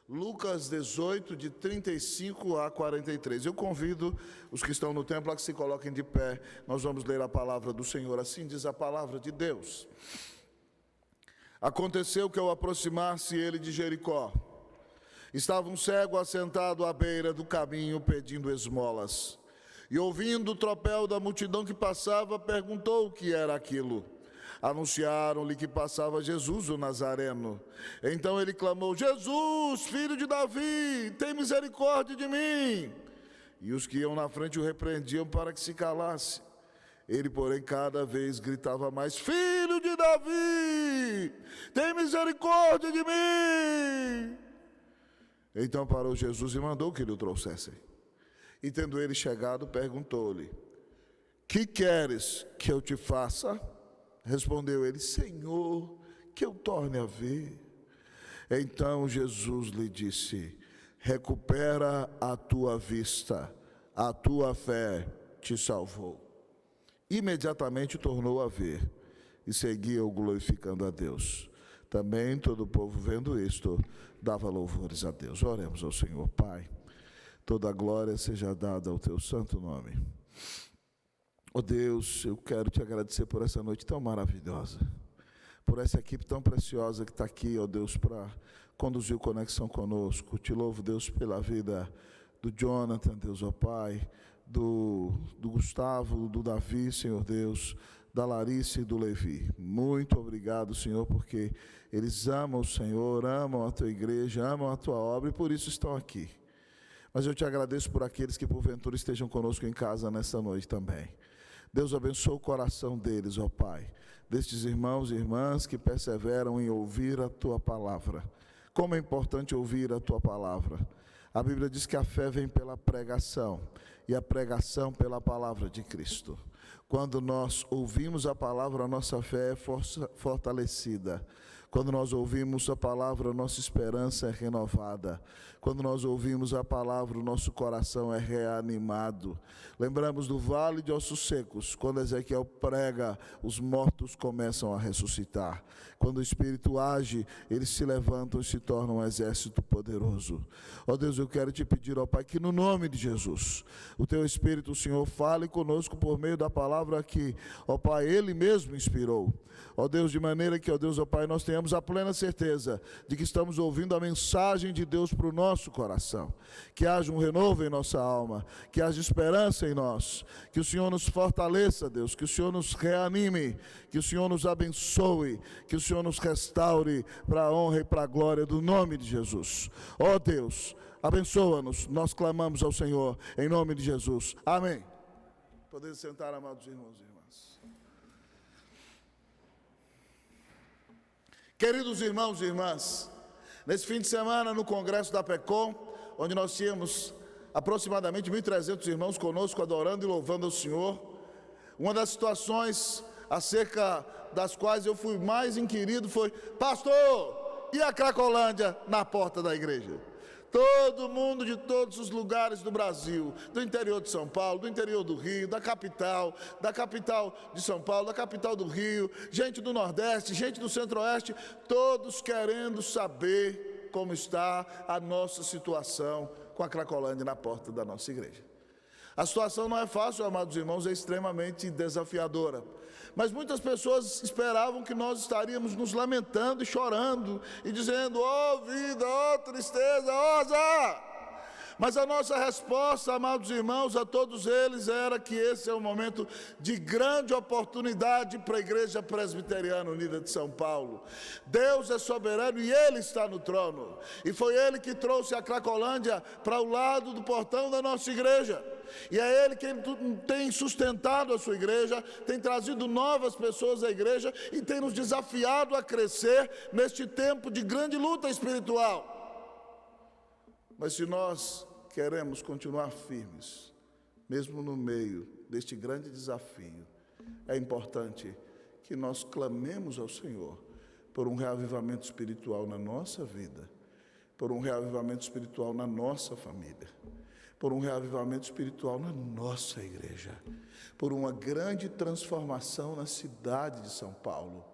Lucas 18, de 35 a 43. Eu convido os que estão no templo a que se coloquem de pé. Nós vamos ler a palavra do Senhor. Assim diz a palavra de Deus. Aconteceu que ao aproximar-se ele de Jericó, estava um cego assentado à beira do caminho pedindo esmolas. E ouvindo o tropel da multidão que passava, perguntou o que era aquilo. Anunciaram-lhe que passava Jesus, o Nazareno. Então ele clamou: Jesus, filho de Davi, tem misericórdia de mim. E os que iam na frente o repreendiam para que se calasse. Ele, porém, cada vez gritava mais: Filho de Davi, tem misericórdia de mim. Então parou Jesus e mandou que lhe o trouxessem. E tendo ele chegado, perguntou-lhe: Que queres que eu te faça? Respondeu ele: Senhor, que eu torne a ver. Então Jesus lhe disse: Recupera a tua vista, a tua fé te salvou. Imediatamente tornou a ver e seguia-o glorificando a Deus. Também todo o povo, vendo isto, dava louvores a Deus. Oremos ao Senhor. Pai, toda a glória seja dada ao teu santo nome. Ó Deus, eu quero te agradecer por essa noite tão maravilhosa, por essa equipe tão preciosa que está aqui, ó Deus, para conduzir o Conexão conosco. Te louvo, Deus, pela vida do Jonathan, Deus, ó Pai, do Gustavo, do Davi, Senhor Deus, da Larissa e do Levi. Muito obrigado, Senhor, porque eles amam o Senhor, amam a tua igreja, amam a tua obra e por isso estão aqui. Mas eu te agradeço por aqueles que porventura estejam conosco em casa nesta noite também. Deus abençoe o coração deles, ó Pai, destes irmãos e irmãs que perseveram em ouvir a Tua palavra. Como é importante ouvir a Tua palavra. A Bíblia diz que a fé vem pela pregação, e a pregação pela palavra de Cristo. Quando nós ouvimos a palavra, a nossa fé é fortalecida. Quando nós ouvimos a palavra, a nossa esperança é renovada. Quando nós ouvimos a palavra, o nosso coração é reanimado. Lembramos do vale de ossos secos. Quando Ezequiel prega, os mortos começam a ressuscitar. Quando o Espírito age, eles se levantam e se tornam um exército poderoso. Ó Deus, eu quero te pedir, ó Pai, que no nome de Jesus, o Teu Espírito, o Senhor, fale conosco por meio da palavra que, ó Pai, Ele mesmo inspirou. Ó Deus, de maneira que, ó Deus, ó Pai, nós tenhamos a plena certeza de que estamos ouvindo a mensagem de Deus para o nosso coração. Que haja um renovo em nossa alma, que haja esperança em nós, que o Senhor nos fortaleça, Deus, que o Senhor nos reanime, que o Senhor nos abençoe, que o Senhor nos restaure para a honra e para a glória do nome de Jesus. Ó Deus, abençoa-nos, nós clamamos ao Senhor, em nome de Jesus. Amém. Podemos sentar, amados irmãos e irmãs. Queridos irmãos e irmãs, nesse fim de semana no Congresso da PECOM, onde nós tínhamos aproximadamente 1.300 irmãos conosco, adorando e louvando ao Senhor, uma das situações acerca das quais eu fui mais inquirido foi: pastor, e a Cracolândia na porta da igreja? Todo mundo de todos os lugares do Brasil, do interior de São Paulo, do interior do Rio, da capital de São Paulo, da capital do Rio, gente do Nordeste, gente do Centro-Oeste, todos querendo saber como está a nossa situação com a Cracolândia na porta da nossa igreja. A situação não é fácil, amados irmãos, é extremamente desafiadora. Mas muitas pessoas esperavam que nós estaríamos nos lamentando e chorando e dizendo: ó vida, ó tristeza, ó azar. Mas a nossa resposta, amados irmãos, a todos eles era que esse é um momento de grande oportunidade para a Igreja Presbiteriana Unida de São Paulo. Deus é soberano e Ele está no trono. E foi Ele que trouxe a Cracolândia para o lado do portão da nossa igreja. E é Ele quem tem sustentado a sua igreja, tem trazido novas pessoas à igreja e tem nos desafiado a crescer neste tempo de grande luta espiritual. Mas se nós queremos continuar firmes, mesmo no meio deste grande desafio, é importante que nós clamemos ao Senhor por um reavivamento espiritual na nossa vida, por um reavivamento espiritual na nossa família, por um reavivamento espiritual na nossa igreja, por uma grande transformação na cidade de São Paulo,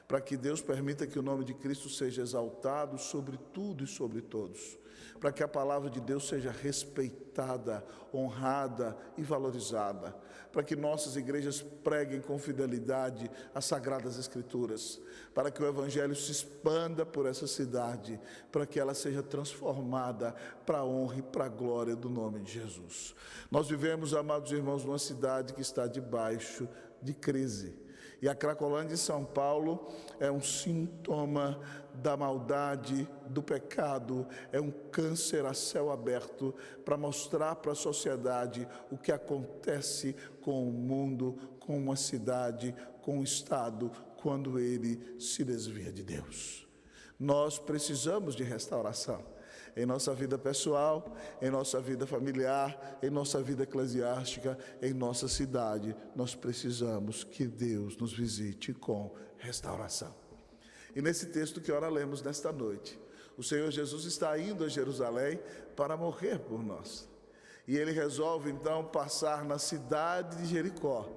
para que Deus permita que o nome de Cristo seja exaltado sobre tudo e sobre todos, para que a palavra de Deus seja respeitada, honrada e valorizada, para que nossas igrejas preguem com fidelidade as Sagradas Escrituras, para que o Evangelho se expanda por essa cidade, para que ela seja transformada para a honra e para a glória do nome de Jesus. Nós vivemos, amados irmãos, numa cidade que está debaixo de crise. E a Cracolândia de São Paulo é um sintoma da maldade, do pecado, é um câncer a céu aberto para mostrar para a sociedade o que acontece com o mundo, com uma cidade, com o Estado, quando ele se desvia de Deus. Nós precisamos de restauração em nossa vida pessoal, em nossa vida familiar, em nossa vida eclesiástica, em nossa cidade. Nós precisamos que Deus nos visite com restauração. E nesse texto que ora lemos nesta noite, o Senhor Jesus está indo a Jerusalém para morrer por nós. E ele resolve então passar na cidade de Jericó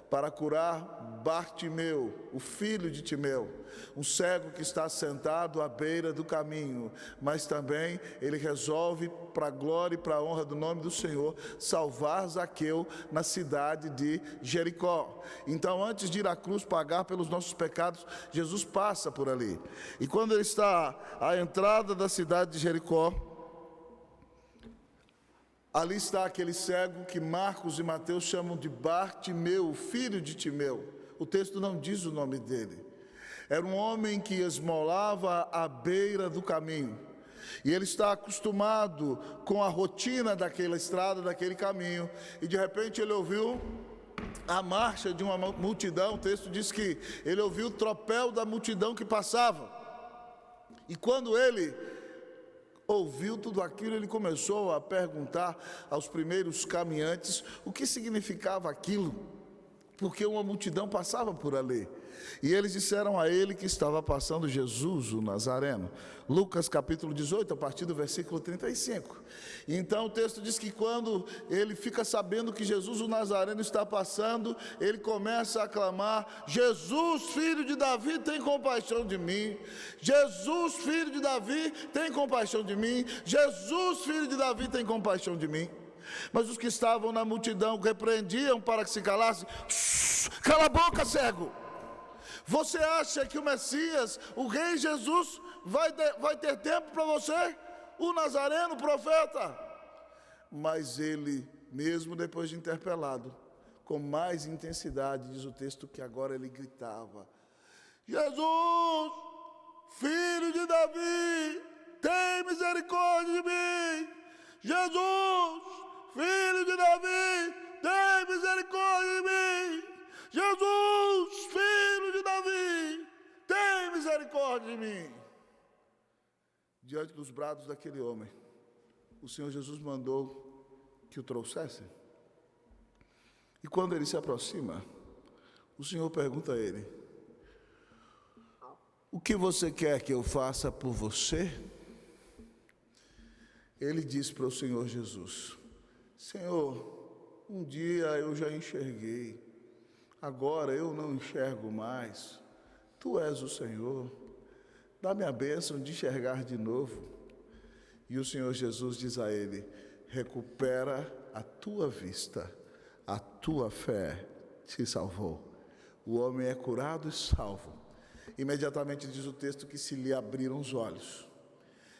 para curar Bartimeu, o filho de Timeu, um cego que está sentado à beira do caminho. Mas também ele resolve, para a glória e para a honra do nome do Senhor, salvar Zaqueu na cidade de Jericó. Então, antes de ir à cruz pagar pelos nossos pecados, Jesus passa por ali. E quando ele está à entrada da cidade de Jericó, ali está aquele cego que Marcos e Mateus chamam de Bartimeu, filho de Timeu. O texto não diz o nome dele. Era um homem que esmolava à beira do caminho. E ele está acostumado com a rotina daquela estrada, daquele caminho. E de repente ele ouviu a marcha de uma multidão. O texto diz que ele ouviu o tropel da multidão que passava. E quando ele ouviu tudo aquilo, ele começou a perguntar aos primeiros caminhantes o que significava aquilo, porque uma multidão passava por ali. E eles disseram a ele que estava passando Jesus, o Nazareno. Lucas capítulo 18, a partir do versículo 35. E então o texto diz que quando ele fica sabendo que Jesus, o Nazareno, está passando, ele começa a clamar: Jesus, filho de Davi, tem compaixão de mim. Jesus, filho de Davi, tem compaixão de mim. Jesus, filho de Davi, tem compaixão de mim. Mas os que estavam na multidão repreendiam para que se calasse. Cala a boca, cego! Você acha que o Messias, o Rei Jesus, vai ter tempo para você? O Nazareno, o profeta? Mas ele, mesmo depois de interpelado, com mais intensidade, diz o texto que agora ele gritava: Jesus, filho de Davi, tem misericórdia de mim! Jesus, filho de Davi, tem misericórdia de mim! Jesus, filho de Davi, tem misericórdia de mim. Diante dos brados daquele homem, o Senhor Jesus mandou que o trouxessem. E quando ele se aproxima, o Senhor pergunta a ele: o que você quer que eu faça por você? Ele disse para o Senhor Jesus: Senhor, um dia eu já enxerguei, agora eu não enxergo mais. Tu és o Senhor, dá-me a bênção de enxergar de novo. E o Senhor Jesus diz a ele: recupera a tua vista, a tua fé te salvou. O homem é curado e salvo. Imediatamente diz o texto que se lhe abriram os olhos.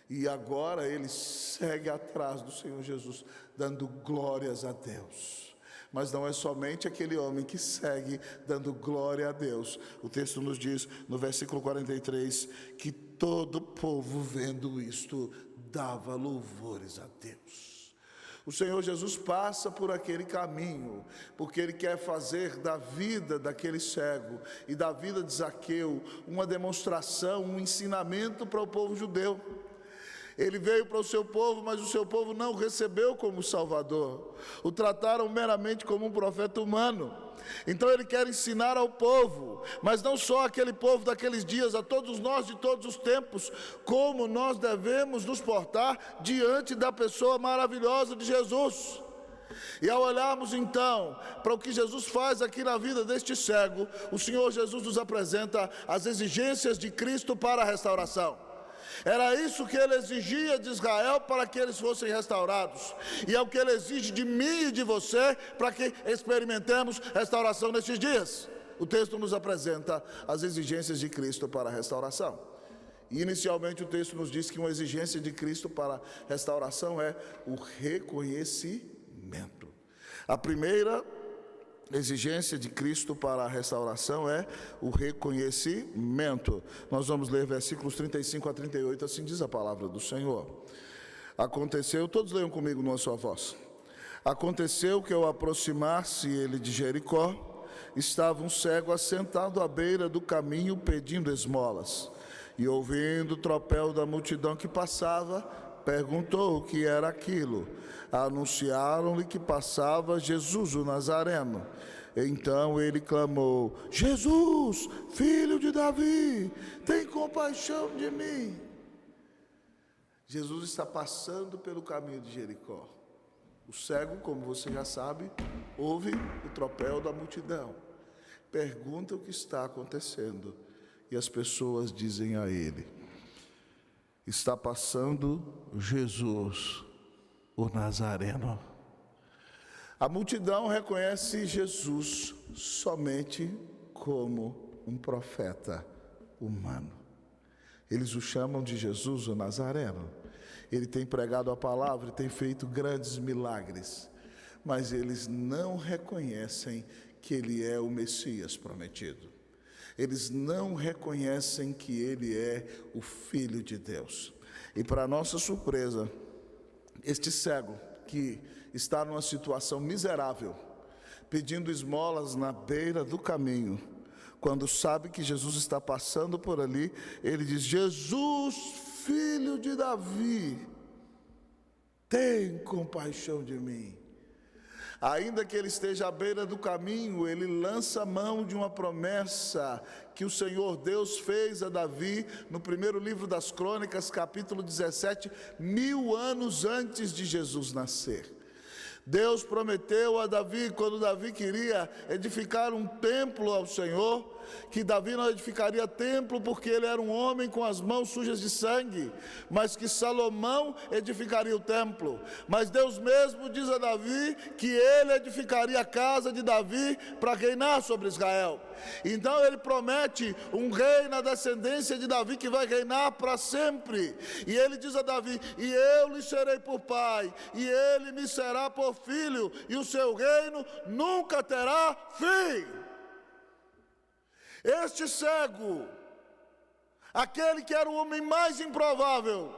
E agora ele segue atrás do Senhor Jesus, dando glórias a Deus. Mas não é somente aquele homem que segue dando glória a Deus. O texto nos diz, no versículo 43, que todo o povo, vendo isto, dava louvores a Deus. O Senhor Jesus passa por aquele caminho, porque Ele quer fazer da vida daquele cego e da vida de Zaqueu uma demonstração, um ensinamento para o povo judeu. Ele veio para o seu povo, mas o seu povo não o recebeu como Salvador. O trataram meramente como um profeta humano. Então ele quer ensinar ao povo, mas não só aquele povo daqueles dias, a todos nós de todos os tempos, como nós devemos nos portar diante da pessoa maravilhosa de Jesus. E ao olharmos então para o que Jesus faz aqui na vida deste cego, o Senhor Jesus nos apresenta as exigências de Cristo para a restauração. Era isso que ele exigia de Israel para que eles fossem restaurados, e é o que ele exige de mim e de você para que experimentemos restauração nestes dias. O texto nos apresenta as exigências de Cristo para a restauração. E inicialmente o texto nos diz que uma exigência de Cristo para a restauração é o reconhecimento. A primeira exigência de Cristo para a restauração é o reconhecimento. Nós vamos ler versículos 35 a 38, assim diz a palavra do Senhor. Aconteceu, todos leiam comigo numa só voz. Aconteceu que ao aproximar-se ele de Jericó, estava um cego assentado à beira do caminho pedindo esmolas. E ouvindo o tropel da multidão que passava, perguntou o que era aquilo. Anunciaram-lhe que passava Jesus o Nazareno. Então ele clamou: Jesus, filho de Davi, tem compaixão de mim. Jesus está passando pelo caminho de Jericó. O cego, como você já sabe, ouve o tropel da multidão. Pergunta o que está acontecendo. E as pessoas dizem a ele: está passando Jesus, o Nazareno. A multidão reconhece Jesus somente como um profeta humano. Eles o chamam de Jesus, o Nazareno. Ele tem pregado a palavra e tem feito grandes milagres, mas eles não reconhecem que ele é o Messias prometido. Eles não reconhecem que ele é o Filho de Deus. E para nossa surpresa, este cego que está numa situação miserável, pedindo esmolas na beira do caminho, quando sabe que Jesus está passando por ali, ele diz: Jesus, filho de Davi, tem compaixão de mim. Ainda que ele esteja à beira do caminho, ele lança mão de uma promessa que o Senhor Deus fez a Davi no primeiro livro das Crônicas, capítulo 17, 1000 anos antes de Jesus nascer. Deus prometeu a Davi, quando Davi queria edificar um templo ao Senhor, que Davi não edificaria templo porque ele era um homem com as mãos sujas de sangue, mas que Salomão edificaria o templo. Mas Deus mesmo diz a Davi que ele edificaria a casa de Davi para reinar sobre Israel. Então ele promete um rei na descendência de Davi que vai reinar para sempre. E ele diz a Davi: e eu lhe serei por pai, e ele me será por filho, e o seu reino nunca terá fim. Este cego, aquele que era o homem mais improvável,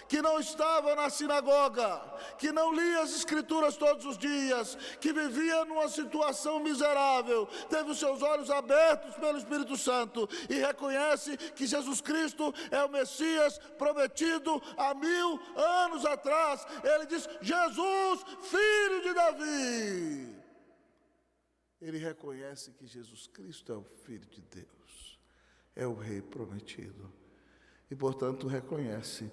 que não estava na sinagoga, que não lia as escrituras todos os dias, que vivia numa situação miserável, teve os seus olhos abertos pelo Espírito Santo e reconhece que Jesus Cristo é o Messias prometido há 1000 anos atrás. Ele diz: Jesus, filho de Davi. Ele reconhece que Jesus Cristo é o Filho de Deus, é o Rei prometido, e portanto reconhece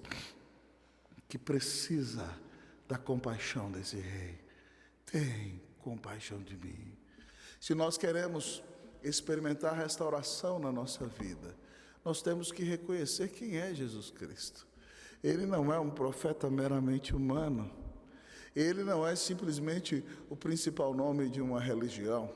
que precisa da compaixão desse Rei. Tem compaixão de mim. Se nós queremos experimentar restauração na nossa vida, nós temos que reconhecer quem é Jesus Cristo. Ele não é um profeta meramente humano. Ele não é simplesmente o principal nome de uma religião.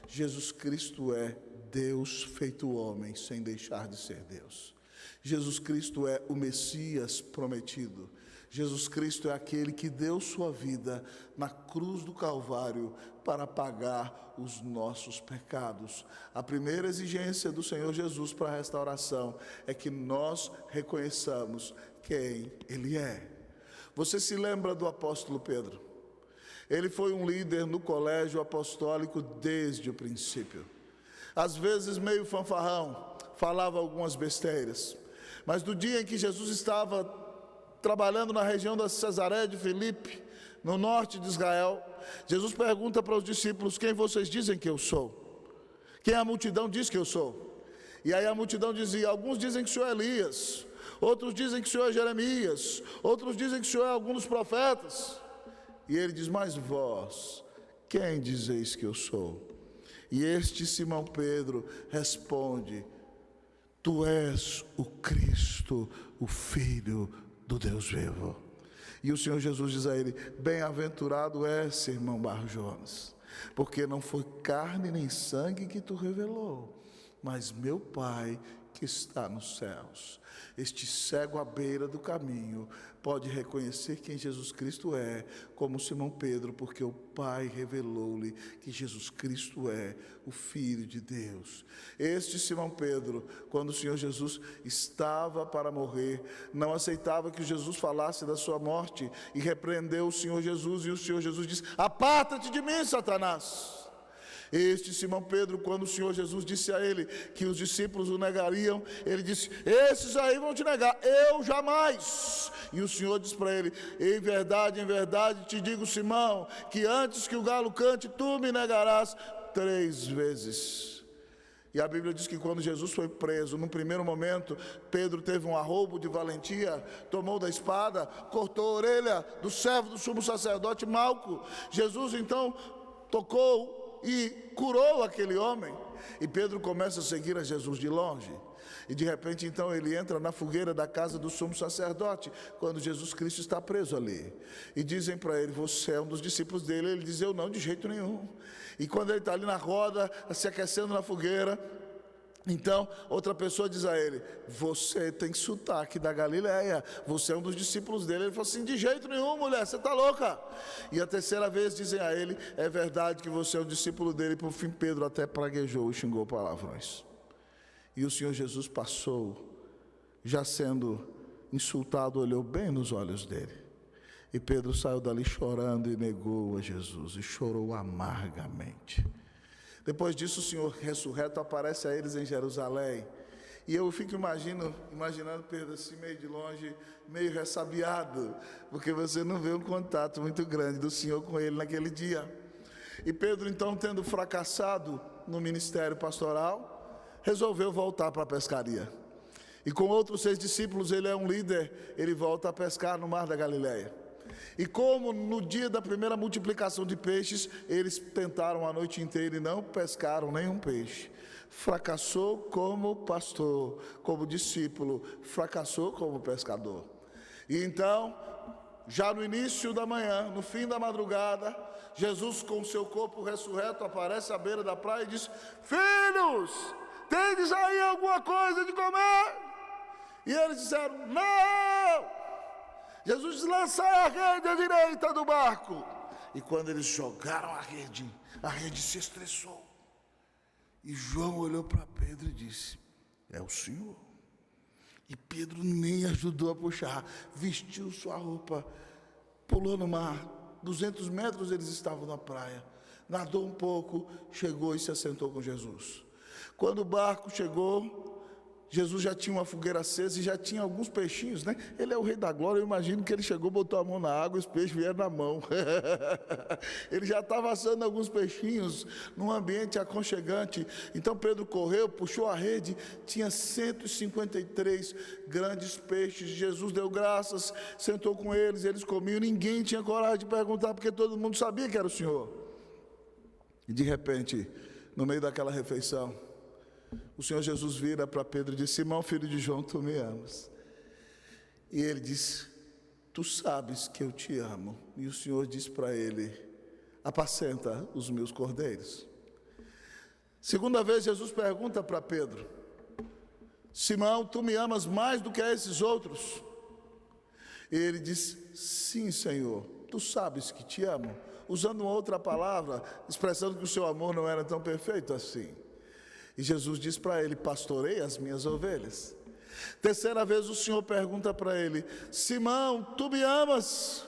Jesus Cristo é Deus feito homem, sem deixar de ser Deus. Jesus Cristo é o Messias prometido. Jesus Cristo é aquele que deu sua vida na cruz do Calvário para pagar os nossos pecados. A primeira exigência do Senhor Jesus para a restauração é que nós reconheçamos quem Ele é. Você se lembra do apóstolo Pedro? Ele foi um líder no colégio apostólico desde o princípio. Às vezes meio fanfarrão, falava algumas besteiras. Mas no dia em que Jesus estava trabalhando na região da Cesareia de Filipe, no norte de Israel, Jesus pergunta para os discípulos: quem vocês dizem que eu sou? Quem a multidão diz que eu sou? E aí a multidão dizia: alguns dizem que o senhor é Elias, outros dizem que o senhor é Jeremias, outros dizem que o senhor é algum dos profetas. E ele diz: mas vós, quem dizeis que eu sou? E este Simão Pedro responde: tu és o Cristo, o Filho do Deus vivo. E o Senhor Jesus diz a ele: bem-aventurado és, irmão Bar-Jonas, porque não foi carne nem sangue que tu revelou, mas meu Pai que está nos céus. Este cego à beira do caminho pode reconhecer quem Jesus Cristo é, como Simão Pedro, porque o Pai revelou-lhe que Jesus Cristo é o Filho de Deus. Este Simão Pedro, quando o Senhor Jesus estava para morrer, não aceitava que Jesus falasse da sua morte e repreendeu o Senhor Jesus, e o Senhor Jesus disse: aparta-te de mim, Satanás. Este Simão Pedro, quando o Senhor Jesus disse a ele que os discípulos o negariam, ele disse: esses aí vão te negar, eu jamais. E o Senhor disse para ele: em verdade te digo, Simão, que antes que o galo cante, tu me negarás 3 vezes. E a Bíblia diz que quando Jesus foi preso, num primeiro momento, Pedro teve um arroubo de valentia, tomou da espada, cortou a orelha do servo do sumo sacerdote Malco. Jesus então tocou e curou aquele homem. E Pedro começa a seguir a Jesus de longe. E de repente então ele entra na fogueira da casa do sumo sacerdote, quando Jesus Cristo está preso ali. E dizem para ele: você é um dos discípulos dele. Ele diz: eu não, de jeito nenhum. E quando ele está ali na roda, se aquecendo na fogueira, então outra pessoa diz a ele: você tem sotaque da Galileia, você é um dos discípulos dele. Ele falou assim: de jeito nenhum, mulher, você está louca. E a terceira vez dizem a ele: é verdade que você é um discípulo dele. E por fim Pedro até praguejou e xingou palavrões. E o Senhor Jesus passou, já sendo insultado, olhou bem nos olhos dele. E Pedro saiu dali chorando e negou a Jesus, e chorou amargamente. Depois disso, o Senhor ressurreto aparece a eles em Jerusalém. E eu fico imaginando Pedro assim, meio de longe, meio ressabiado, porque você não vê um contato muito grande do Senhor com ele naquele dia. E Pedro, então, tendo fracassado no ministério pastoral, resolveu voltar para a pescaria. E com outros 6 discípulos, ele é um líder, ele volta a pescar no mar da Galileia. E como no dia da primeira multiplicação de peixes, eles tentaram a noite inteira e não pescaram nenhum peixe. Fracassou como pastor, como discípulo, fracassou como pescador. E então, já no início da manhã, no fim da madrugada, Jesus com seu corpo ressurreto aparece à beira da praia e diz: filhos, tendes aí alguma coisa de comer? E eles disseram: não! Jesus diz: lançai a rede à direita do barco. E quando eles jogaram a rede se estressou. E João olhou para Pedro e disse: é o Senhor. E Pedro nem ajudou a puxar, vestiu sua roupa, pulou no mar. 200 metros eles estavam na praia, nadou um pouco, chegou e se assentou com Jesus. Quando o barco chegou, Jesus já tinha uma fogueira acesa e já tinha alguns peixinhos, né? Ele é o rei da glória, eu imagino que ele chegou, botou a mão na água e os peixes vieram na mão. Ele já estava assando alguns peixinhos num ambiente aconchegante. Então Pedro correu, puxou a rede, tinha 153 grandes peixes. Jesus deu graças, sentou com eles comiam. Ninguém tinha coragem de perguntar, porque todo mundo sabia que era o Senhor. E de repente, no meio daquela refeição, o Senhor Jesus vira para Pedro e diz: Simão, filho de João, tu me amas? E ele diz: tu sabes que eu te amo. E o Senhor diz para ele: apacenta os meus cordeiros. Segunda vez Jesus pergunta para Pedro: Simão, tu me amas mais do que a esses outros? E ele diz: sim, Senhor, tu sabes que te amo. Usando uma outra palavra, expressando que o seu amor não era tão perfeito assim. E Jesus diz para ele: pastorei as minhas ovelhas. Terceira vez o Senhor pergunta para ele: Simão, tu me amas?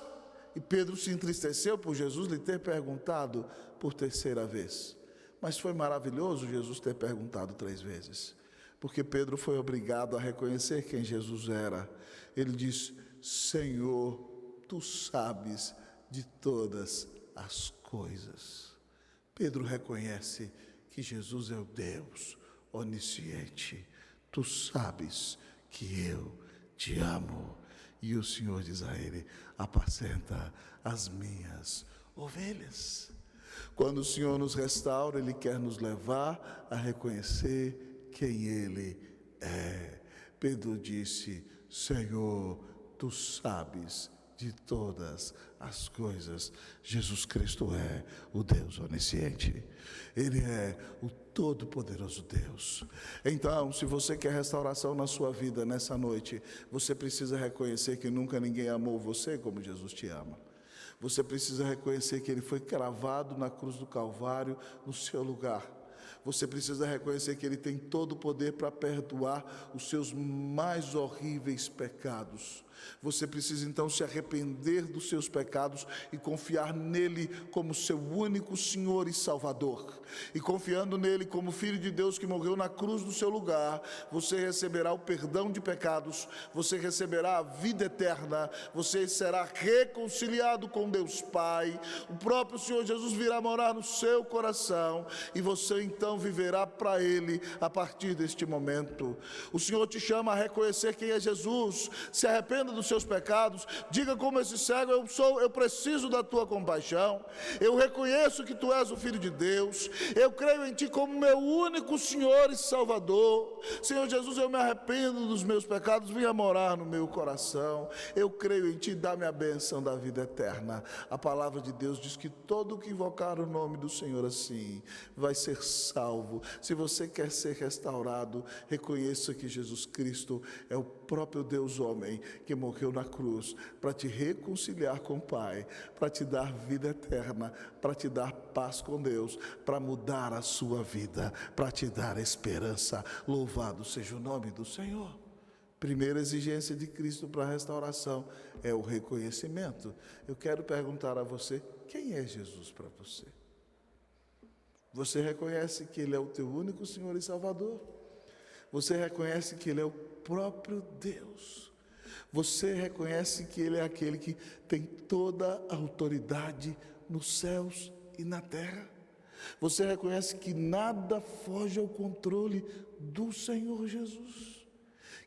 E Pedro se entristeceu por Jesus lhe ter perguntado por terceira vez. Mas foi maravilhoso Jesus ter perguntado 3 vezes, porque Pedro foi obrigado a reconhecer quem Jesus era. Ele diz: Senhor, tu sabes de todas as coisas. Pedro reconhece que Jesus é o Deus onisciente. Tu sabes que eu te amo. E o Senhor diz a ele: apacenta as minhas ovelhas. Quando o Senhor nos restaura, Ele quer nos levar a reconhecer quem Ele é. Pedro disse: Senhor, Tu sabes de todas as coisas. Jesus Cristo é o Deus onisciente. Ele é o Todo-Poderoso Deus. Então, se você quer restauração na sua vida nessa noite, você precisa reconhecer que nunca ninguém amou você como Jesus te ama. Você precisa reconhecer que Ele foi cravado na cruz do Calvário no seu lugar. Você precisa reconhecer que Ele tem todo o poder para perdoar os seus mais horríveis pecados. Você precisa então se arrepender dos seus pecados e confiar nele como seu único Senhor e Salvador. E confiando nele como Filho de Deus que morreu na cruz no seu lugar, você receberá o perdão de pecados, você receberá a vida eterna, você será reconciliado com Deus Pai, o próprio Senhor Jesus virá morar no seu coração e você então viverá para Ele a partir deste momento. O Senhor te chama a reconhecer quem é Jesus. Se arrependa dos seus pecados, diga como esse cego: eu preciso da tua compaixão, eu reconheço que tu és o Filho de Deus, eu creio em ti como meu único Senhor e Salvador. Senhor Jesus, eu me arrependo dos meus pecados, venha morar no meu coração, eu creio em ti, dá-me a bênção da vida eterna. A palavra de Deus diz que todo que invocar o nome do Senhor assim vai ser salvo. Se você quer ser restaurado, reconheça que Jesus Cristo é o próprio Deus homem que morreu na cruz para te reconciliar com o Pai, para te dar vida eterna, para te dar paz com Deus, para mudar a sua vida, para te dar esperança. Louvado seja o nome do Senhor. Primeira exigência de Cristo para a restauração é o reconhecimento. Eu quero perguntar a você: quem é Jesus para você? Você reconhece que Ele é o teu único Senhor e Salvador? Você reconhece que Ele é o próprio Deus? Você reconhece que Ele é aquele que tem toda a autoridade nos céus e na terra? Você reconhece que nada foge ao controle do Senhor Jesus?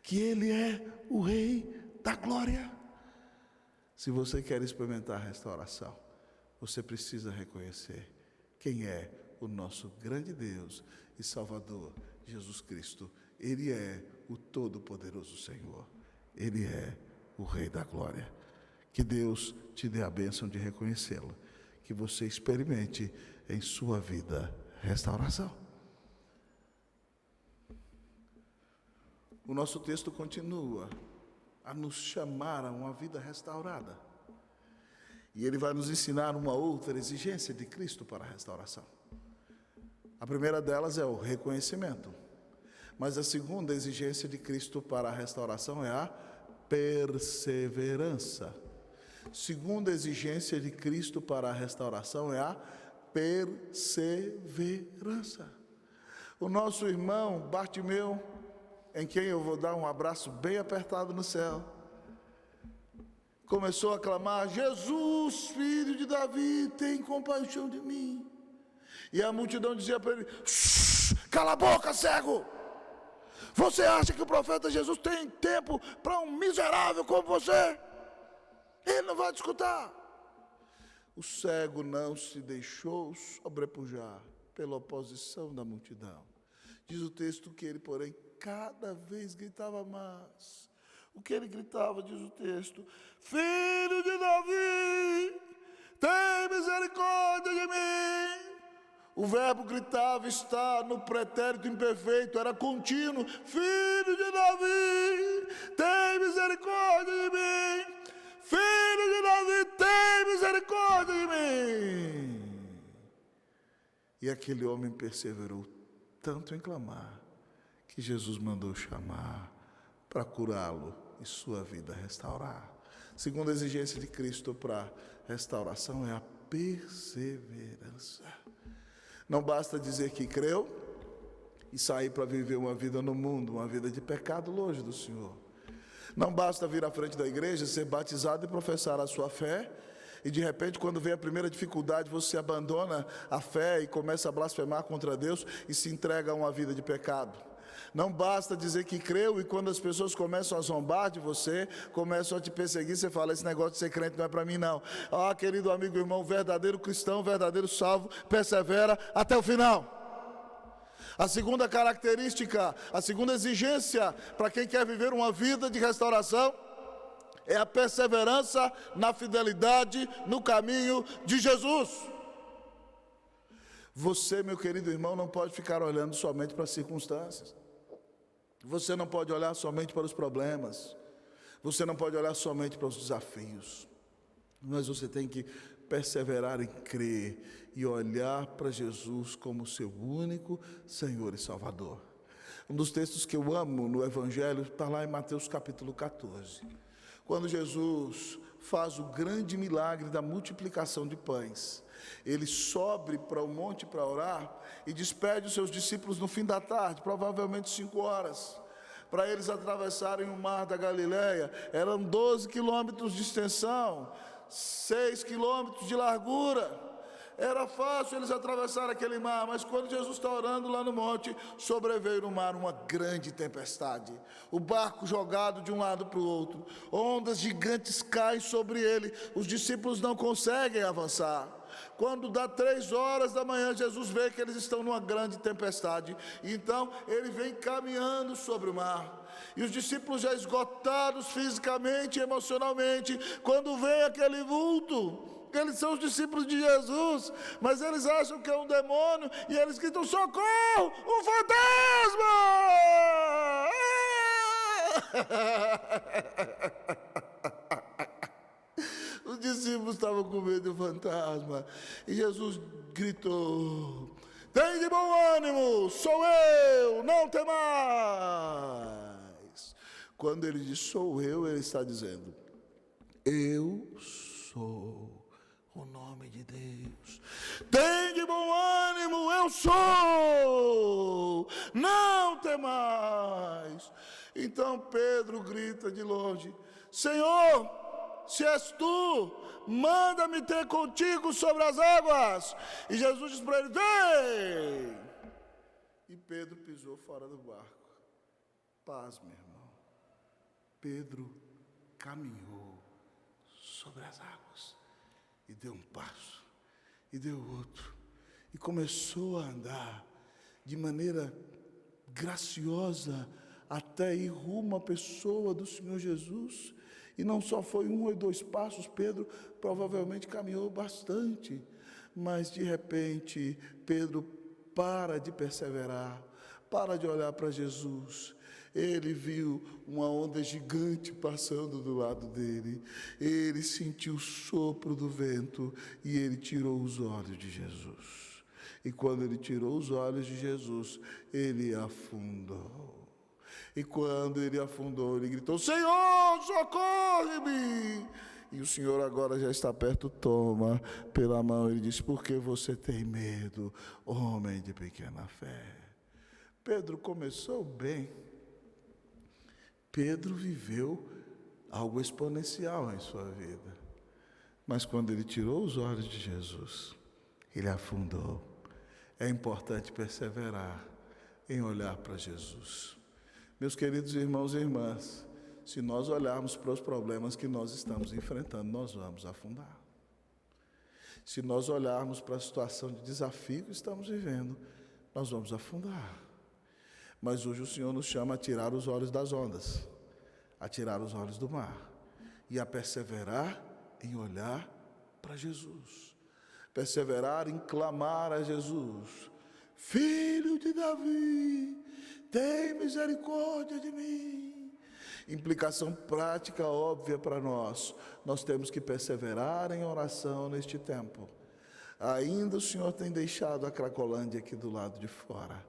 Que Ele é o Rei da Glória? Se você quer experimentar a restauração, você precisa reconhecer quem é o nosso grande Deus e Salvador, Jesus Cristo. Ele é o Todo-Poderoso Senhor. Ele é o Rei da Glória. Que Deus te dê a bênção de reconhecê-lo. Que você experimente em sua vida restauração. O nosso texto continua a nos chamar a uma vida restaurada. E ele vai nos ensinar uma outra exigência de Cristo para a restauração. A primeira delas é o reconhecimento. Mas a segunda exigência de Cristo para a restauração é a perseverança. Segunda exigência de Cristo para a restauração é a perseverança. O nosso irmão Bartimeu, em quem eu vou dar um abraço bem apertado no céu, começou a clamar: Jesus, filho de Davi, tem compaixão de mim. E a multidão dizia para ele: cala a boca, cego! Você acha que o profeta Jesus tem tempo para um miserável como você? Ele não vai te escutar. O cego não se deixou sobrepujar pela oposição da multidão. Diz o texto que ele, porém, cada vez gritava mais. O que ele gritava, diz o texto: Filho de Davi, tem misericórdia de mim. O verbo gritava está no pretérito imperfeito, era contínuo. Filho de Davi, tem misericórdia de mim. Filho de Davi, tem misericórdia de mim. E aquele homem perseverou tanto em clamar, que Jesus mandou chamar para curá-lo e sua vida restaurar. Segunda exigência de Cristo para restauração é a perseverança. Não basta dizer que creu e sair para viver uma vida no mundo, uma vida de pecado longe do Senhor. Não basta vir à frente da igreja, ser batizado e professar a sua fé, e de repente, quando vem a primeira dificuldade, você abandona a fé e começa a blasfemar contra Deus e se entrega a uma vida de pecado. Não basta dizer que creu e quando as pessoas começam a zombar de você, começam a te perseguir, você fala, esse negócio de ser crente não é para mim não. Ah, querido amigo e irmão, verdadeiro cristão, verdadeiro salvo, persevera até o final. A segunda característica, a segunda exigência para quem quer viver uma vida de restauração é a perseverança na fidelidade no caminho de Jesus. Você, meu querido irmão, não pode ficar olhando somente para as circunstâncias. Você não pode olhar somente para os problemas. Você não pode olhar somente para os desafios. Mas você tem que perseverar em crer e olhar para Jesus como seu único Senhor e Salvador. Um dos textos que eu amo no Evangelho está lá em Mateus capítulo 14. Quando Jesus faz o grande milagre da multiplicação de pães. Ele sobe para o monte para orar e despede os seus discípulos no fim da tarde, provavelmente 5 horas, para eles atravessarem o mar da Galileia. Eram 12 quilômetros de extensão, 6 quilômetros de largura. Era fácil eles atravessarem aquele mar, mas quando Jesus está orando lá no monte, sobreveio no mar uma grande tempestade. O barco jogado de um lado para o outro, ondas gigantes caem sobre ele, os discípulos não conseguem avançar. Quando dá 3 horas da manhã, Jesus vê que eles estão numa grande tempestade, então ele vem caminhando sobre o mar. E os discípulos já esgotados fisicamente e emocionalmente, quando vem aquele vulto, eles são os discípulos de Jesus, mas eles acham que é um demônio, e eles gritam, socorro, um fantasma! Os discípulos estavam com medo do fantasma, e Jesus gritou, tem de bom ânimo, sou eu, não temais. Quando ele diz sou eu, ele está dizendo, eu sou o nome de Deus. Tem de bom ânimo, eu sou, não temais. Então Pedro grita de longe, Senhor, se és tu, manda-me ter contigo sobre as águas. E Jesus diz para ele, vem. E Pedro pisou fora do barco. Paz, meu irmão. Pedro caminhou sobre as águas. E deu um passo, e deu outro, e começou a andar de maneira graciosa até ir rumo à pessoa do Senhor Jesus. E não só foi 1 ou 2 passos, Pedro provavelmente caminhou bastante, mas de repente Pedro para de perseverar, para de olhar para Jesus. Ele viu uma onda gigante passando do lado dele, ele sentiu o sopro do vento e ele tirou os olhos de Jesus. E quando ele tirou os olhos de Jesus, ele afundou. E quando ele afundou, ele gritou, Senhor, socorre-me! E o Senhor agora já está perto, toma pela mão. Ele diz, por que você tem medo, homem de pequena fé? Pedro começou bem. Pedro viveu algo exponencial em sua vida. Mas quando ele tirou os olhos de Jesus, ele afundou. É importante perseverar em olhar para Jesus. Meus queridos irmãos e irmãs, se nós olharmos para os problemas que nós estamos enfrentando, nós vamos afundar. Se nós olharmos para a situação de desafio que estamos vivendo, nós vamos afundar. Mas hoje o Senhor nos chama a tirar os olhos das ondas, a tirar os olhos do mar e a perseverar em olhar para Jesus. Perseverar em clamar a Jesus. Filho de Davi, tem misericórdia de mim. Implicação prática óbvia para nós. Nós temos que perseverar em oração neste tempo. Ainda o Senhor tem deixado a Cracolândia aqui do lado de fora.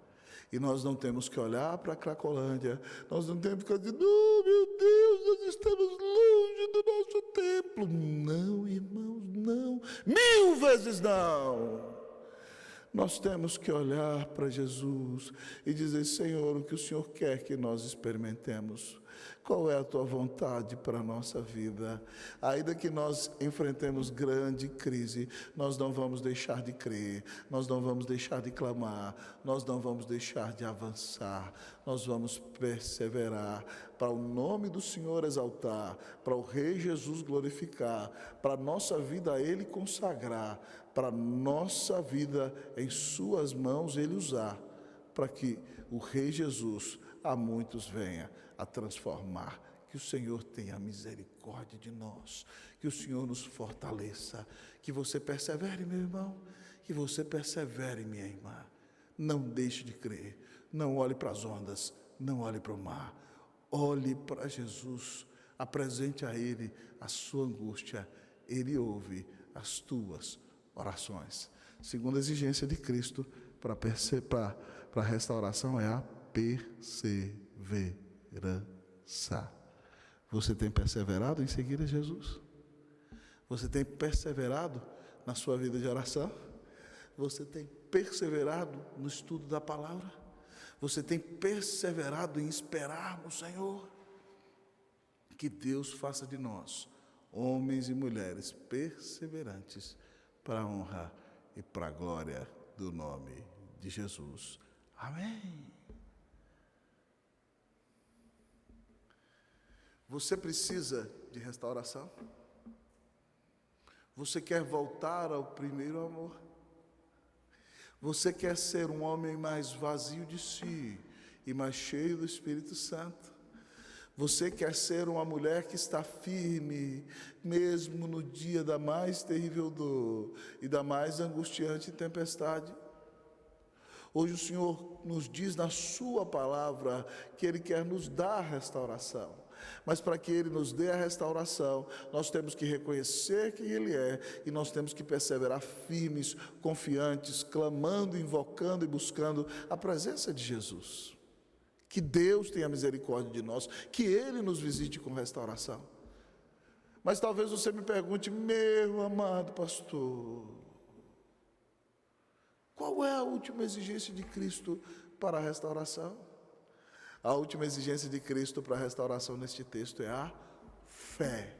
E nós não temos que olhar para a Cracolândia, nós não temos que dizer, oh meu Deus, nós estamos longe do nosso templo. Não, irmãos, não, 1000 vezes não. Nós temos que olhar para Jesus e dizer, Senhor, o que o Senhor quer que nós experimentemos? Qual é a tua vontade para a nossa vida? Ainda que nós enfrentemos grande crise, nós não vamos deixar de crer, nós não vamos deixar de clamar, nós não vamos deixar de avançar, nós vamos perseverar para o nome do Senhor exaltar, para o Rei Jesus glorificar, para a nossa vida a Ele consagrar, para a nossa vida em Suas mãos Ele usar, para que o Rei Jesus a muitos venha a transformar. Que o Senhor tenha misericórdia de nós, que o Senhor nos fortaleça, que você persevere, meu irmão, que você persevere, minha irmã. Não deixe de crer, não olhe para as ondas, não olhe para o mar, olhe para Jesus, apresente a Ele a sua angústia, Ele ouve as tuas orações. Segunda exigência de Cristo para a restauração é a perseverança. Você tem perseverado em seguir a Jesus? Você tem perseverado na sua vida de oração? Você tem perseverado no estudo da palavra? Você tem perseverado em esperar no Senhor? Que Deus faça de nós homens e mulheres perseverantes para a honra e para a glória do nome de Jesus. Amém. Você precisa de restauração? Você quer voltar ao primeiro amor? Você quer ser um homem mais vazio de si e mais cheio do Espírito Santo? Você quer ser uma mulher que está firme, mesmo no dia da mais terrível dor e da mais angustiante tempestade? Hoje o Senhor nos diz na sua palavra que Ele quer nos dar a restauração. Mas para que Ele nos dê a restauração, nós temos que reconhecer quem Ele é e nós temos que perseverar firmes, confiantes, clamando, invocando e buscando a presença de Jesus. Que Deus tenha misericórdia de nós, que Ele nos visite com restauração. Mas talvez você me pergunte, meu amado pastor, qual é a última exigência de Cristo para a restauração? A última exigência de Cristo para a restauração neste texto é a fé.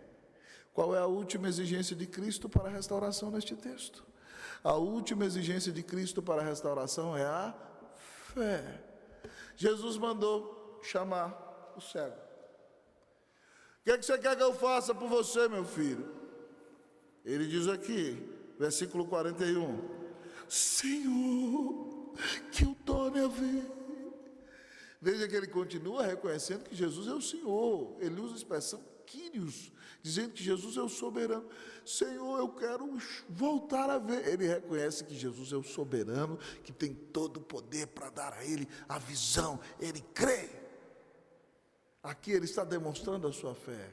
Qual é a última exigência de Cristo para a restauração neste texto? A última exigência de Cristo para a restauração é a fé. Jesus mandou chamar o cego. O que é que você quer que eu faça por você, meu filho? Ele diz aqui, versículo 41, Senhor, que eu torne a ver. Veja que ele continua reconhecendo que Jesus é o Senhor. Ele usa a expressão Kyrios, dizendo que Jesus é o soberano. Senhor, eu quero voltar a ver. Ele reconhece que Jesus é o soberano, que tem todo o poder para dar a ele a visão. Ele crê. Aqui ele está demonstrando a sua fé.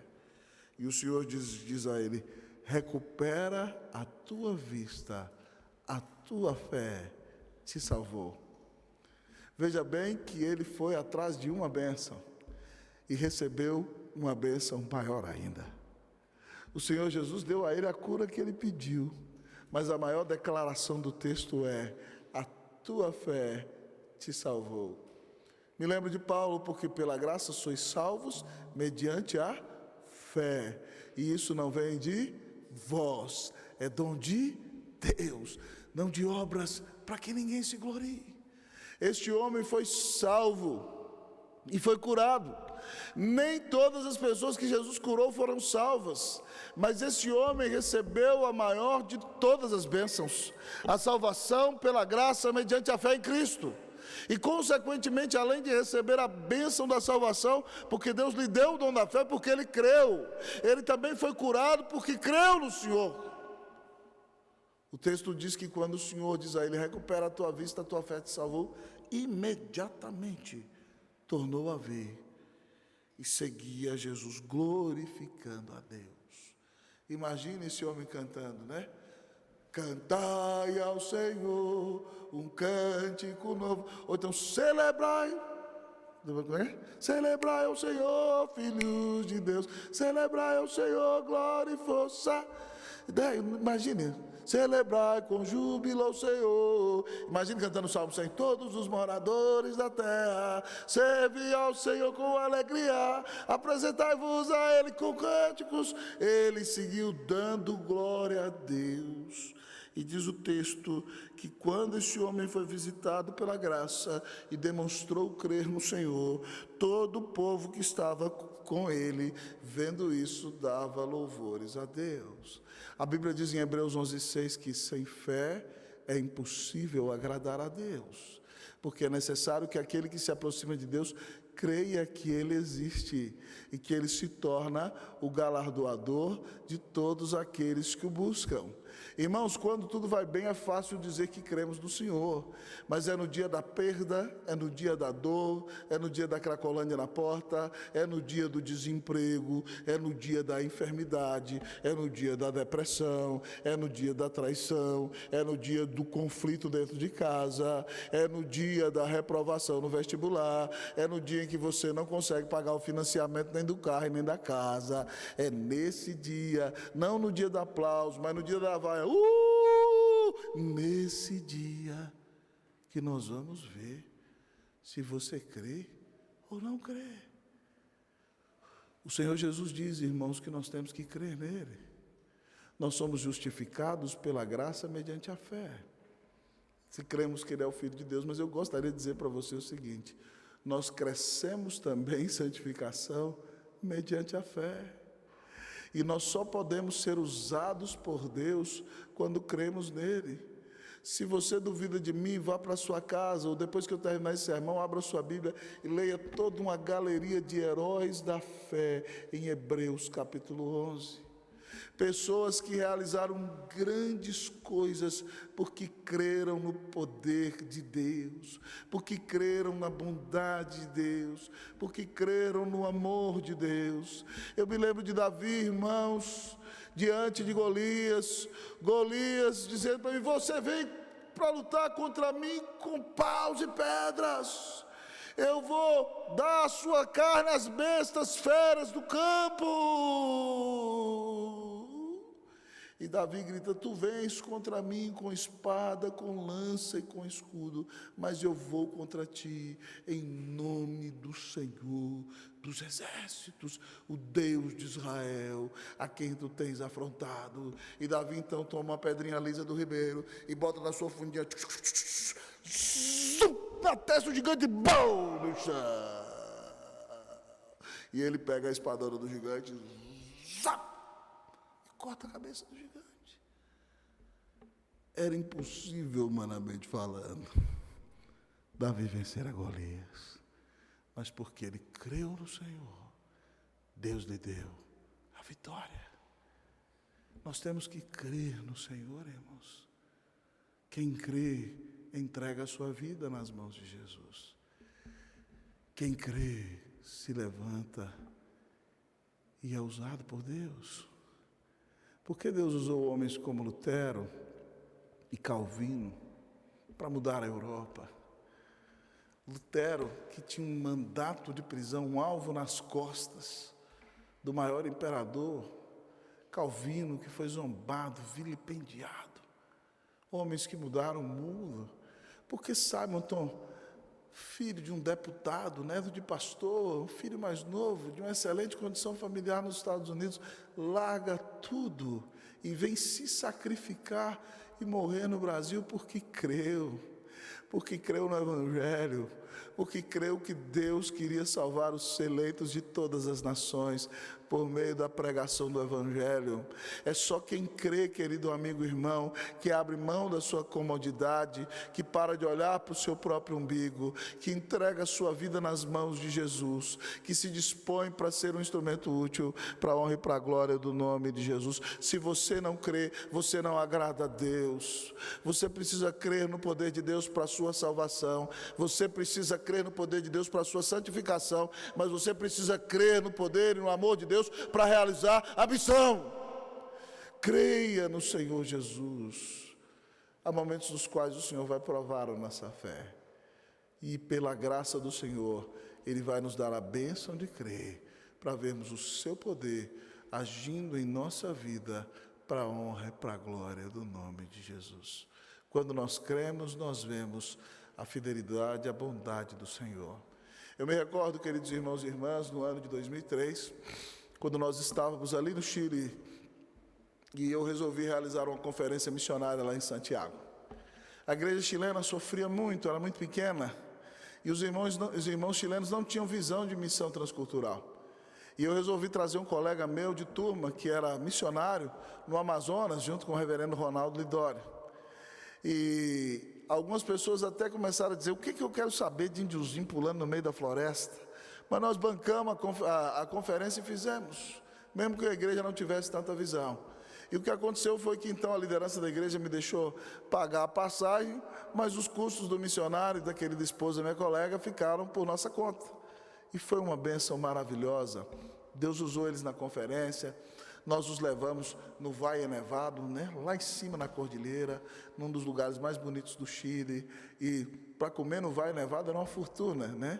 E o Senhor diz a ele, recupera a tua vista, a tua fé te salvou. Veja bem que ele foi atrás de uma bênção e recebeu uma bênção maior ainda. O Senhor Jesus deu a ele a cura que ele pediu, mas a maior declaração do texto é, a tua fé te salvou. Me lembro de Paulo, porque pela graça sois salvos mediante a fé, e isso não vem de vós, é dom de Deus, não de obras para que ninguém se glorie. Este homem foi salvo e foi curado. Nem todas as pessoas que Jesus curou foram salvas, mas esse homem recebeu a maior de todas as bênçãos, a salvação pela graça mediante a fé em Cristo. E consequentemente, além de receber a bênção da salvação, porque Deus lhe deu o dom da fé, porque ele creu, ele também foi curado porque creu no Senhor. O texto diz que quando o Senhor diz a ele, recupera a tua vista, a tua fé te salvou, imediatamente tornou a ver e seguia Jesus, glorificando a Deus. Imagine esse homem cantando, né? Cantai ao Senhor um cântico novo, ou então celebrai, celebrai ao Senhor, filhos de Deus, celebrai ao Senhor, glória e força. Imagine, celebrar com júbilo ao Senhor. Imagine cantando o Salmo 100. Todos os moradores da terra, serve ao Senhor com alegria, apresentai-vos a Ele com cânticos. Ele seguiu dando glória a Deus. E diz o texto que quando esse homem foi visitado pela graça e demonstrou crer no Senhor, todo o povo que estava com ele, vendo isso, dava louvores a Deus. A Bíblia diz em Hebreus 11:6 que sem fé é impossível agradar a Deus, porque é necessário que aquele que se aproxima de Deus creia que Ele existe e que Ele se torna o galardoador de todos aqueles que o buscam. Irmãos, quando tudo vai bem é fácil dizer que cremos no Senhor, mas é no dia da perda, é no dia da dor, é no dia da cracolândia na porta, é no dia do desemprego, é no dia da enfermidade, é no dia da depressão, é no dia da traição, é no dia do conflito dentro de casa, é no dia da reprovação no vestibular, é no dia em que você não consegue pagar o financiamento nem do carro e nem da casa. É nesse dia, não no dia do aplauso, mas no dia da vaia, nesse dia que nós vamos ver se você crê ou não crê. O Senhor Jesus diz, irmãos, que nós temos que crer nele. Nós somos justificados pela graça mediante a fé. Se cremos que ele é o Filho de Deus, mas eu gostaria de dizer para você o seguinte: nós crescemos também em santificação mediante a fé. E nós só podemos ser usados por Deus quando cremos nele. Se você duvida de mim, vá para a sua casa, ou depois que eu terminar esse sermão, abra a sua Bíblia e leia toda uma galeria de heróis da fé em Hebreus capítulo 11. Pessoas que realizaram grandes coisas porque creram no poder de Deus, porque creram na bondade de Deus, porque creram no amor de Deus. Eu me lembro de Davi, irmãos, diante de Golias dizendo para mim: você vem para lutar contra mim com paus e pedras. Eu vou dar a sua carne às bestas feras do campo. E Davi grita: tu vens contra mim com espada, com lança e com escudo, mas eu vou contra ti em nome do Senhor dos exércitos, o Deus de Israel, a quem tu tens afrontado. E Davi então toma uma pedrinha lisa do ribeiro e bota na sua fundinha, na testa do gigante, bom, no chão. E ele pega a espadona do gigante, zap, corta a cabeça do gigante. Era impossível, humanamente falando, Davi vencer a Golias, mas porque ele creu no Senhor, Deus lhe deu a vitória. Nós temos que crer no Senhor, irmãos. Quem crê, entrega a sua vida nas mãos de Jesus. Quem crê, se levanta e é usado por Deus. Porque Deus usou homens como Lutero e Calvino para mudar a Europa. Lutero, que tinha um mandato de prisão, um alvo nas costas do maior imperador. Calvino, que foi zombado, vilipendiado. Homens que mudaram o mundo. Porque Simonton, filho de um deputado, neto de pastor, um filho mais novo, de uma excelente condição familiar nos Estados Unidos, larga tudo e vem se sacrificar e morrer no Brasil porque creu no Evangelho, porque creu que Deus queria salvar os eleitos de todas as nações por meio da pregação do Evangelho. É só quem crê, querido amigo e irmão, que abre mão da sua comodidade, que para de olhar para o seu próprio umbigo, que entrega a sua vida nas mãos de Jesus, que se dispõe para ser um instrumento útil para a honra e para a glória do nome de Jesus. Se você não crê, você não agrada a Deus. Você precisa crer no poder de Deus para a sua salvação, você precisa crer no poder de Deus para a sua santificação, mas você precisa crer no poder e no amor de Deus para realizar a missão. Creia no Senhor Jesus. Há momentos nos quais o Senhor vai provar a nossa fé, e pela graça do Senhor Ele vai nos dar a bênção de crer, para vermos o seu poder agindo em nossa vida para a honra e para a glória do nome de Jesus. Quando nós cremos, nós vemos a fidelidade e a bondade do Senhor. Eu me recordo, queridos irmãos e irmãs, no ano de 2003, quando nós estávamos ali no Chile, e eu resolvi realizar uma conferência missionária lá em Santiago. A igreja chilena sofria muito, era muito pequena, e os irmãos chilenos não tinham visão de missão transcultural. E eu resolvi trazer um colega meu de turma, que era missionário no Amazonas, junto com o reverendo Ronaldo Lidório. E algumas pessoas até começaram a dizer: o que eu quero saber de índiozinho pulando no meio da floresta? Mas nós bancamos a conferência e fizemos, mesmo que a igreja não tivesse tanta visão. E o que aconteceu foi que então a liderança da igreja me deixou pagar a passagem, mas os custos do missionário e da querida esposa, minha colega, ficaram por nossa conta. E foi uma bênção maravilhosa. Deus usou eles na conferência. Nós os levamos no Valle Nevado, né? Lá em cima na cordilheira, num dos lugares mais bonitos do Chile. E para comer no Valle Nevado era uma fortuna, né?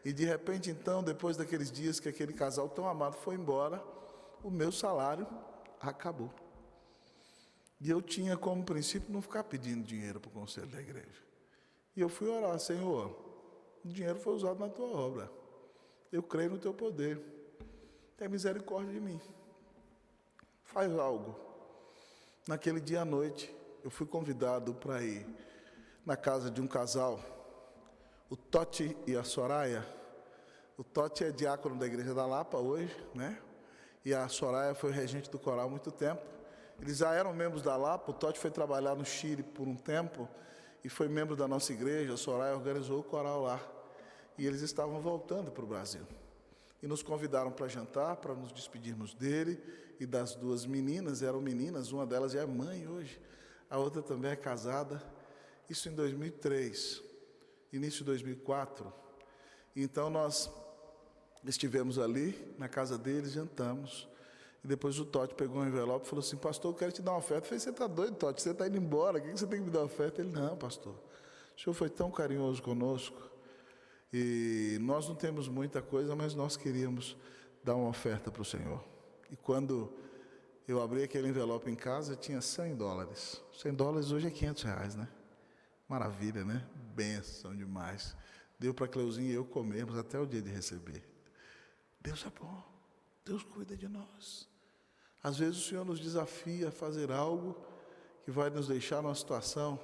E de repente, então, depois daqueles dias que aquele casal tão amado foi embora, o meu salário acabou. E eu tinha como princípio não ficar pedindo dinheiro para o conselho da igreja. E eu fui orar: Senhor, o dinheiro foi usado na tua obra. Eu creio no teu poder. Tem misericórdia de mim. Faz algo. Naquele dia à noite, eu fui convidado para ir na casa de um casal, o Totti e a Soraya. O Totti é diácono da Igreja da Lapa hoje, né? E a Soraya foi regente do coral há muito tempo. Eles já eram membros da Lapa. O Totti foi trabalhar no Chile por um tempo e foi membro da nossa igreja. A Soraya organizou o coral lá. E eles estavam voltando para o Brasil. E nos convidaram para jantar, para nos despedirmos dele e das duas meninas. Eram meninas, uma delas é mãe hoje, a outra também é casada. Isso em 2003, início de 2004. Então nós estivemos ali na casa deles, jantamos. E depois o Totti pegou um envelope e falou assim: pastor, eu quero te dar uma oferta. Eu falei: você está doido, Totti? Você está indo embora, o que você tem que me dar uma oferta? Ele: não, pastor, o senhor foi tão carinhoso conosco. E nós não temos muita coisa, mas nós queríamos dar uma oferta para o Senhor. E quando eu abri aquele envelope em casa, tinha $100. $100 hoje é R$500, né? Maravilha, né? Bênção demais. Deu para Cleuzinha e eu comermos até o dia de receber. Deus é bom. Deus cuida de nós. Às vezes o Senhor nos desafia a fazer algo que vai nos deixar numa situação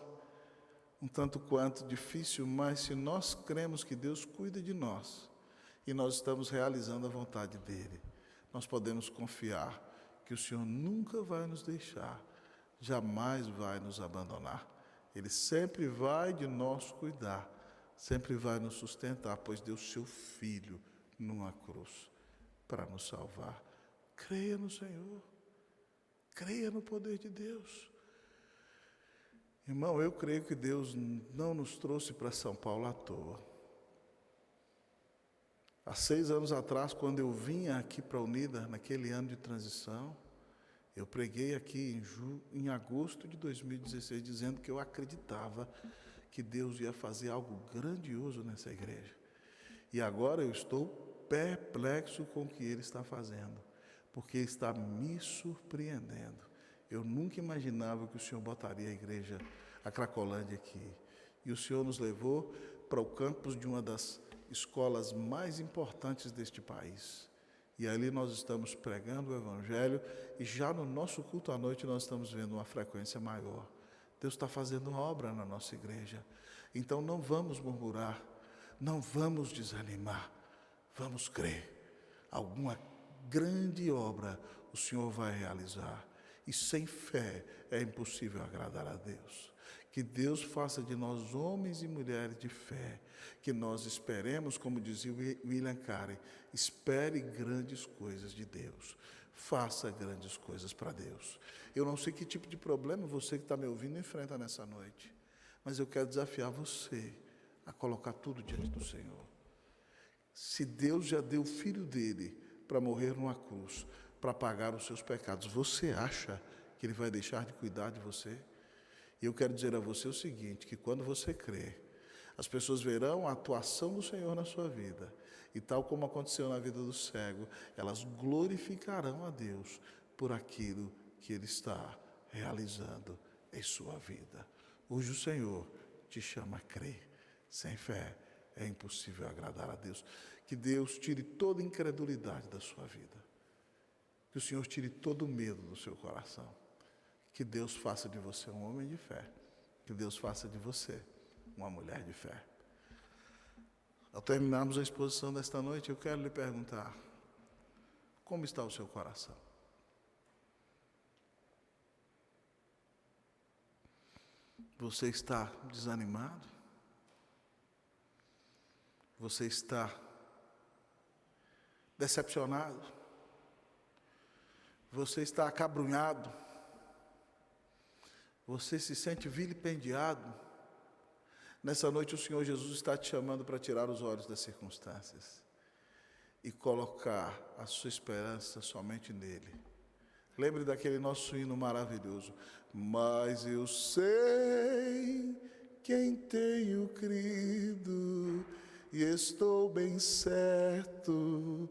um tanto quanto difícil, mas se nós cremos que Deus cuida de nós e nós estamos realizando a vontade dEle, nós podemos confiar que o Senhor nunca vai nos deixar, jamais vai nos abandonar. Ele sempre vai de nós cuidar, sempre vai nos sustentar, pois deu seu Filho numa cruz para nos salvar. Creia no Senhor, creia no poder de Deus. Irmão, eu creio que Deus não nos trouxe para São Paulo à toa. Há 6 anos atrás, quando eu vinha aqui para a Unida, naquele ano de transição, eu preguei aqui em agosto de 2016, dizendo que eu acreditava que Deus ia fazer algo grandioso nessa igreja. E agora eu estou perplexo com o que Ele está fazendo, porque Ele está me surpreendendo. Eu nunca imaginava que o Senhor botaria a igreja, a Cracolândia aqui. E o Senhor nos levou para o campus de uma das escolas mais importantes deste país. E ali nós estamos pregando o Evangelho e já no nosso culto à noite nós estamos vendo uma frequência maior. Deus está fazendo uma obra na nossa igreja. Então não vamos murmurar, não vamos desanimar, vamos crer. Alguma grande obra o Senhor vai realizar. E sem fé é impossível agradar a Deus. Que Deus faça de nós homens e mulheres de fé, que nós esperemos, como dizia William Carey, espere grandes coisas de Deus, faça grandes coisas para Deus. Eu não sei que tipo de problema você que está me ouvindo enfrenta nessa noite, mas eu quero desafiar você a colocar tudo diante do Senhor. Se Deus já deu o Filho dele para morrer numa cruz, para pagar os seus pecados, você acha que Ele vai deixar de cuidar de você? E eu quero dizer a você o seguinte, que quando você crê, as pessoas verão a atuação do Senhor na sua vida, e tal como aconteceu na vida do cego, elas glorificarão a Deus por aquilo que Ele está realizando em sua vida. Hoje o Senhor te chama a crer. Sem fé é impossível agradar a Deus. Que Deus tire toda incredulidade da sua vida. Que o Senhor tire todo o medo do seu coração. Que Deus faça de você um homem de fé. Que Deus faça de você uma mulher de fé. Ao terminarmos a exposição desta noite, eu quero lhe perguntar: como está o seu coração? Você está desanimado? Você está decepcionado? Você está acabrunhado? Você se sente vilipendiado? Nessa noite o Senhor Jesus está te chamando para tirar os olhos das circunstâncias e colocar a sua esperança somente nele. Lembre daquele nosso hino maravilhoso. Mas eu sei quem tenho crido e estou bem certo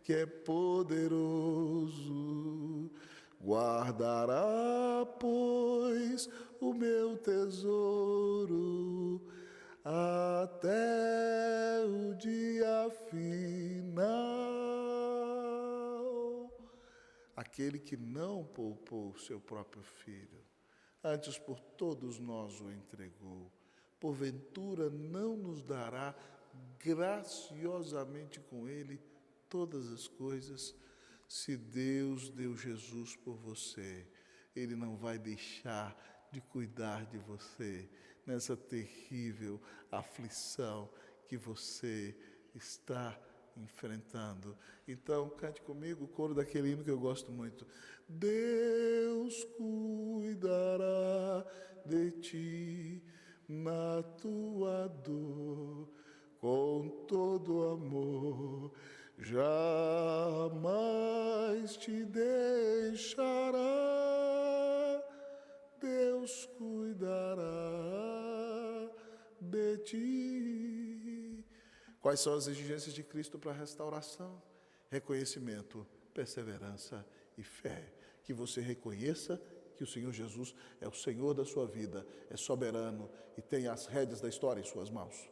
que é poderoso. Guardará, pois, o meu tesouro até o dia final. Aquele que não poupou o seu próprio filho, antes por todos nós o entregou, porventura não nos dará graciosamente com ele todas as coisas? Se Deus deu Jesus por você, Ele não vai deixar de cuidar de você nessa terrível aflição que você está enfrentando. Então, cante comigo o coro daquele hino que eu gosto muito. Deus cuidará de ti na tua dor, com todo amor, jamais te deixará. Deus cuidará de ti. Quais são as exigências de Cristo para a restauração? Reconhecimento, perseverança e fé. Que você reconheça que o Senhor Jesus é o Senhor da sua vida, é soberano e tem as rédeas da história em suas mãos.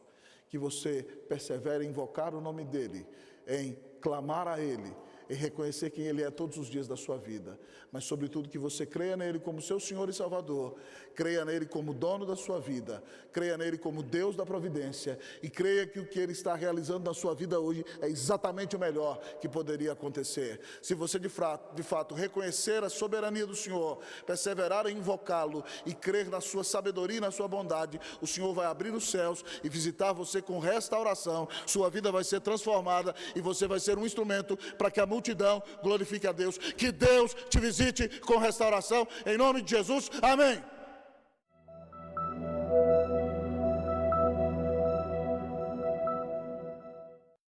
Que você persevere em invocar o nome dEle, em clamar a Ele, em reconhecer quem Ele é todos os dias da sua vida, mas sobretudo que você creia nele como seu Senhor e Salvador, creia nele como dono da sua vida, creia nele como Deus da providência e creia que o que Ele está realizando na sua vida hoje é exatamente o melhor que poderia acontecer. Se você de fato reconhecer a soberania do Senhor, perseverar em invocá-lo e crer na sua sabedoria e na sua bondade, o Senhor vai abrir os céus e visitar você com restauração, sua vida vai ser transformada e você vai ser um instrumento para que a multidão glorifique a Deus. Que Deus te visite com restauração, em nome de Jesus, amém.